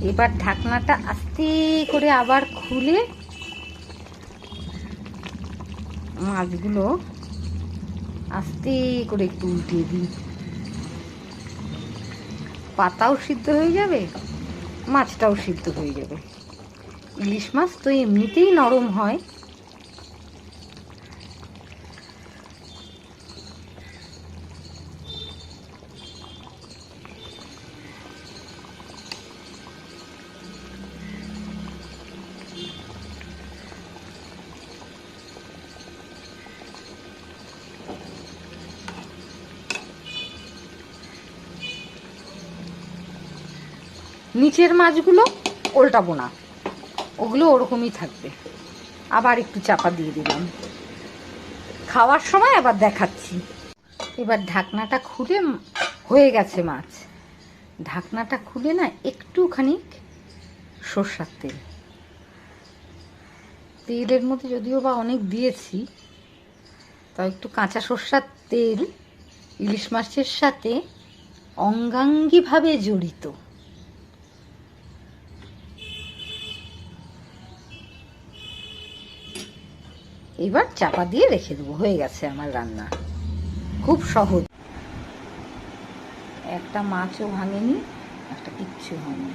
এবার ঢাকনাটা আস্তে করে আবার খুলে মাছগুলো আস্তে করে একটু উল্টিয়ে দিই। পাতাও সিদ্ধ হয়ে যাবে, মাছটাও সিদ্ধ হয়ে যাবে। ইলিশ মাছ তো এমনিতেই নরম হয়। নিচের মাছগুলো উল্টাবো না, ওগুলো ওরকমই থাকবে। আবার একটু চাপা দিয়ে দিলাম, খাওয়ার সময় আবার দেখাচ্ছি। এবার ঢাকনাটা খুলে, হয়ে গেছে মাছ। ঢাকনাটা খুলে না একটুখানি সর্ষার তেল, তেলের মধ্যে যদিও বা অনেক দিয়েছি, তাও একটু কাঁচা সর্ষার তেল ইলিশ মাছের সাথে অঙ্গাঙ্গিভাবে জড়িত। এবার চাপা দিয়ে রেখে দেবো, হয়ে গেছে আমার রান্না। খুব সহজ, একটা মাছও ভাঙেনি, একটা কিচ্ছু হয়নি।